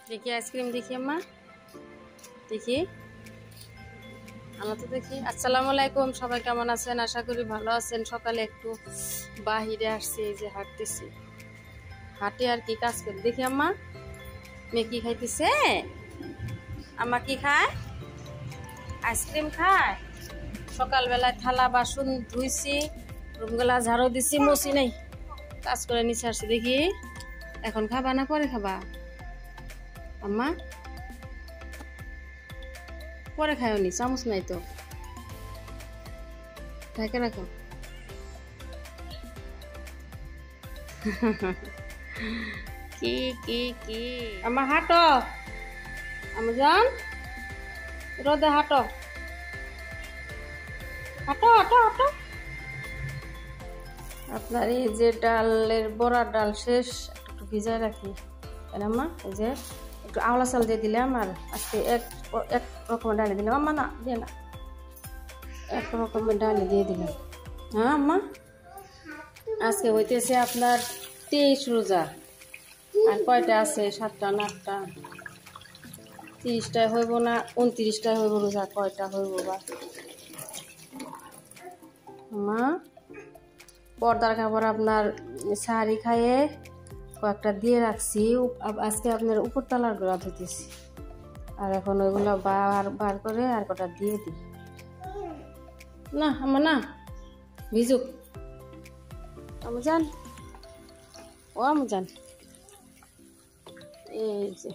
দেখি আইসক্রিম দেখি আম্মা দেখি আমরা তো দেখি। আসসালামু আলাইকুম, সবাই কেমন আছেন? আশা করি ভালো আছেন। সকালে একটু বাহিরে আসছি, এই যে হাঁটতেছি, হাঁটে আর কি কাজ করি। দেখি আম্মা মেয়ে কি খাইতেছে। আম্মা কি খায়? আইসক্রিম খায়। সকালবেলায় থালা বাসন ধুইছি, রুমগুলা ঝাড়ু দিছি, মুছি নেই, কাজ করে নিচে আসছি। দেখি এখন খাবা না পরে খাবা? আম্মা পরে খায়ও নি, চামচ নাই তো, ঢাকে রাখো। কি কি কি আম্মা হাঁটো, আমি যান রোদে হাঁটো, হাঁটো হাঁটো হাঁটো। আপনার এই যে ডালের বড়া ডাল শেষ, একটু ভিজায় রাখি আম্মা। এই যে একটু আওলা চাল দিয়ে দিলাম, আর আজকে এক রকমের ডালি দিলাম। আম্মা না দিয়ে না, এক রকমের ডালি দিয়ে দিলাম। হ্যাঁ আম্মা, আজকে হইতেছে আপনার 23 রোজা। আর কয়টা আছে? 7টা না 8টা? 30টায় হইব না 29টায় হইব রোজা? কয়টা হইব বা মা? পর্দার কাপড় আপনার শাড়ি খাইয়ে কয়েকটা দিয়ে রাখছি, আজকে আপনার উপরতলার গোড়া ধুতেছি, আর এখন ওইগুলো বার করে আর কটা দিয়ে দিই। না আমার না ভিজুক, আমি জান, ও আমি জান। এই যে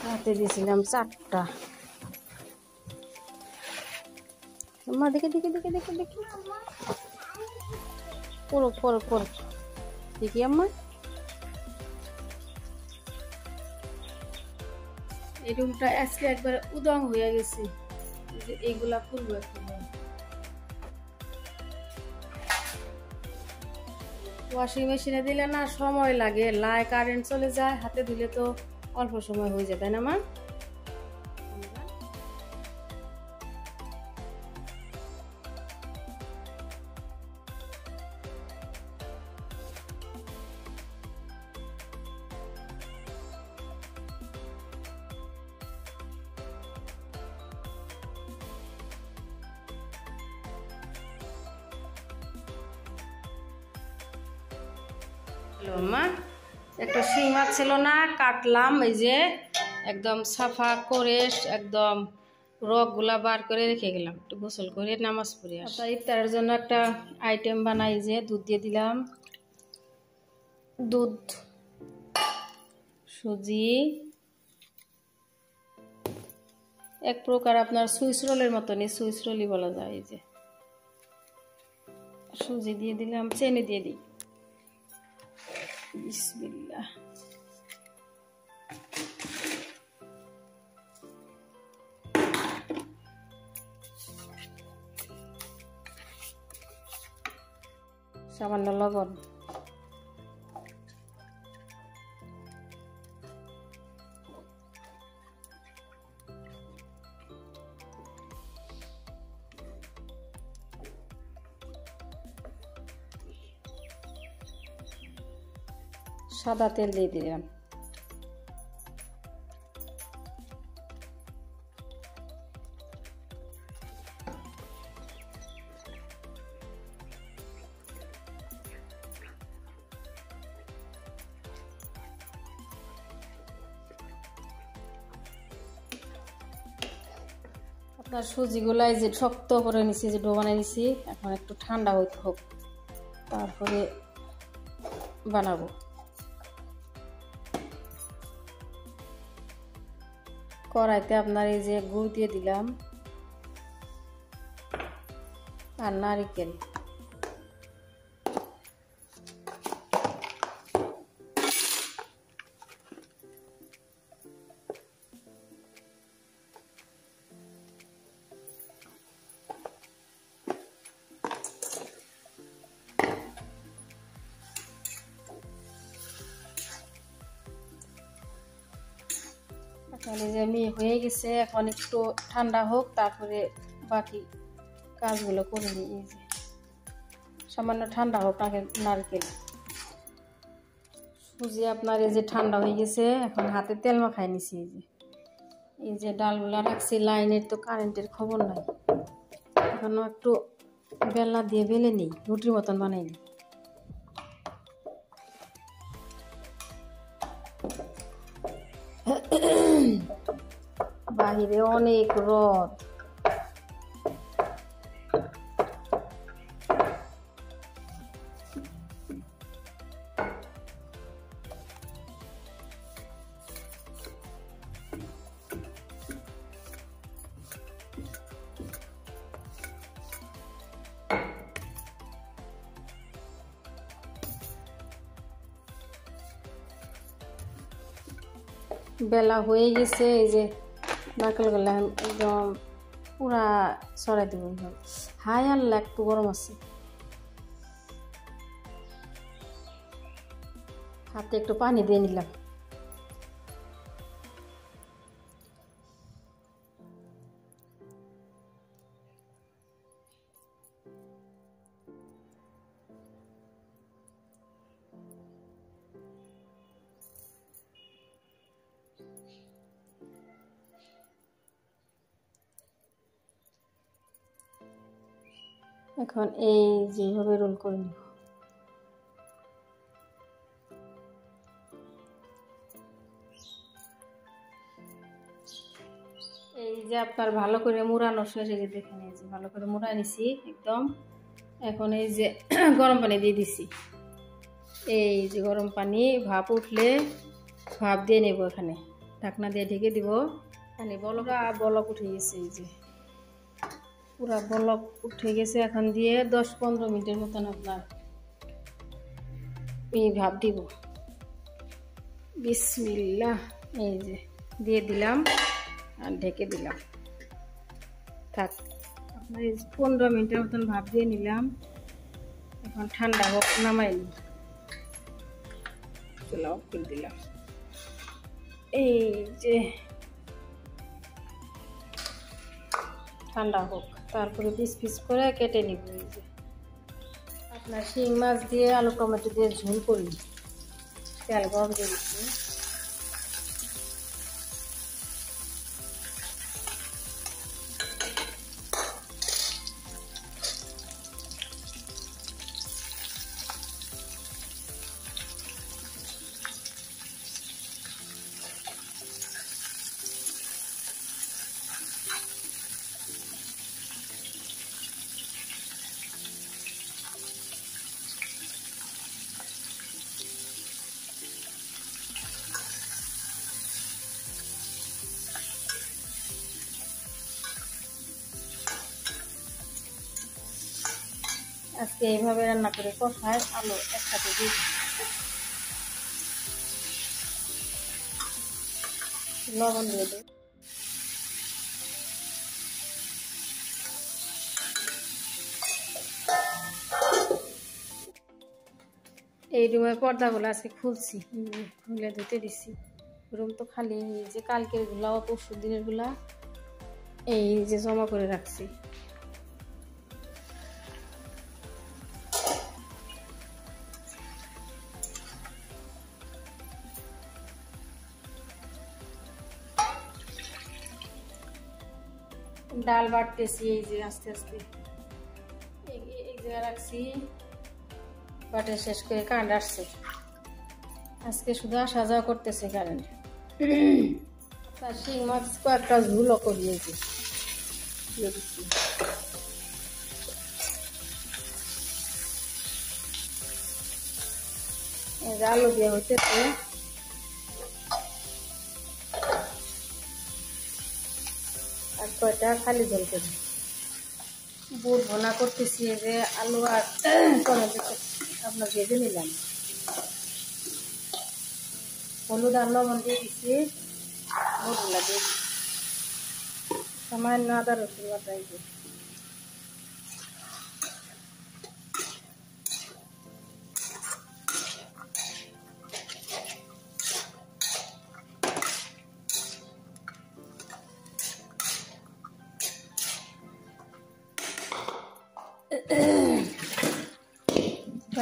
হাতে দিয়েছিলাম 4টা। আম্মা দেখে দেখে দেখে দেখে দেখি, পড়ো পড়ো পড়ো দেখি আম্মা। এই রুমটা আজকে একবার উদং হয়ে গেছে, এইগুলা খুলবো একটু। ওয়াশিং মেশিনে দিলে না সময় লাগে, লাই কারেন্ট চলে যায়, হাতে দিলে তো অল্প সময় হয়ে যায়, তাই না মা? মা একটা শিং মাছ ছিল না, কাটলাম, এই যে একদম সাফা করে একদম রগগুলা বার করে রেখে গেলাম, একটু গোসল করে নামাজ পড়ে আসি। ইফতারের জন্য একটা আইটেম বানাই, যে দুধ দিয়ে দিলাম, দুধ, সুজি, এক প্রকার আপনার সুইস রোলের মতনই, সুইস রোলই বলা যায়। এই যে সুজি দিয়ে দিলাম, চিনি দিয়ে দিই, বিসমিল্লাহ। সামান্য লবণ, সাদা তেল দিয়ে দিলাম, আপনার সুজিগুলাই যে শক্ত করে নিছি, যে ডো বানিয়ে নিছি, এখন একটু ঠান্ডা হইতে হোক, তারপরে বানাবো। কড়াইতে আপনার এই যে গুড় দিয়ে দিলাম আর নারিকেল, যে হয়ে গেছে, এখন একটু ঠান্ডা হোক, তারপরে বাকি কাজগুলো করে নিই। এই যে সামান্য ঠান্ডা হোক আগে নারকেল, সুজি আপনার এই যে ঠান্ডা হয়ে গেছে, এখন হাতে তেল মাখাই নিছি। এই যে ডালগুলা রাখছি লাইনের, তো কারেন্টের খবর নাই। এখনো একটু বেলনা দিয়ে বেলে নিই, রুটির মতন বানাই নিই। বাহিরে অনেক রোদ। বেলা হয়ে গেছে, এই যে নারকেলগুলা একদম পুরা ছড়াই দেব। হাই আল্লাহ, একটু গরম আছে, হাতে একটু পানি দিয়ে নিলাম। এখন এই যেভাবে রোল করে নিব। এই যে আপনার ভালো করে মুড়ানো শেষ, এই যে দেখেন, এই যে ভালো করে মুড়া নিছি একদম। এখন এই যে গরম পানি দিয়ে দিছি। এই যে গরম পানি, ভাপ উঠলে ভাপ দিয়ে নেব। এখানে ঢাকনা দিয়ে ঢেকে দিব। পানি বলক উঠে গেছে, এই যে পুরা বলক উঠে গেছে। এখন দিয়ে 10-15 মিনিটের মতন আপনার এই ভাপ দিব। বিসমিল্লাহ, এই যে দিয়ে দিলাম আর ঢেকে দিলাম। থাক, আপনার 15 মিনিটের মতন ভাপ দিয়ে নিলাম। এখন ঠান্ডা হোক, নামাই নিই। চুলা অফ করে দিলাম। এই যে ঠান্ডা হোক, তারপরে পিস পিস করে কেটে নিব। এই যে আপনার শিং মাছ দিয়ে আলু টমেটো দিয়ে ঝোল করি। তেল গরম দিয়ে দিচ্ছি। আজকে এইভাবে রান্না করে কষায় আলু একসাথে দিই। লবণ দিয়ে দিই। এই রুমের পর্দাগুলো আজকে খুলছি, খুলে ধুতে দিছি। রুম তো খালি, এই যে কালকের গুলা, পরশু দিনের গুলা এই যে জমা করে রাখছি। ডাল বাটতেছি, এই যে আস্তে আস্তে এই জায়গায় রাখছি। বাটে শেষ করে কারেন্ট আসছে। আজকে শুধু আসা যাওয়া করতেছে কারেন্ট। তার শিং মাছ কয়েকটা ঝুলও করিয়েছি, দিয়ে দিচ্ছি। আলু দিয়ে হইতেছে। আর কয়টা খালি জল করে বুট ভোনা করতেছি। যে আলু আর টমেটো আপনার ভেজে নিলাম। হলুদ আর লবণ দিয়ে দিচ্ছি। বুটগুলা দিয়ে সামান্য আদা রসুন বাটা দিয়ে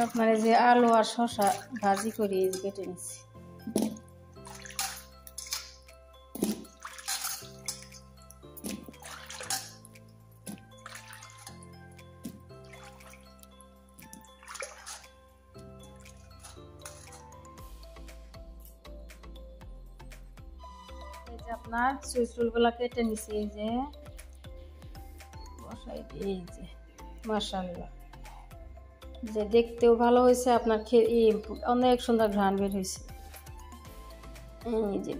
আপনার এই যে আলু আর শসা ভাজি করে কেটে নিচ্ছি। এই যে আপনার সুইচগুলা কেটে নিছি, এই যে বসাই দিয়ে, এই যে মাশাআল্লাহ, যে দেখতেও ভালো হয়েছে, আপনার অনেক সুন্দর ঘ্রাণ বের হয়েছে। এই যে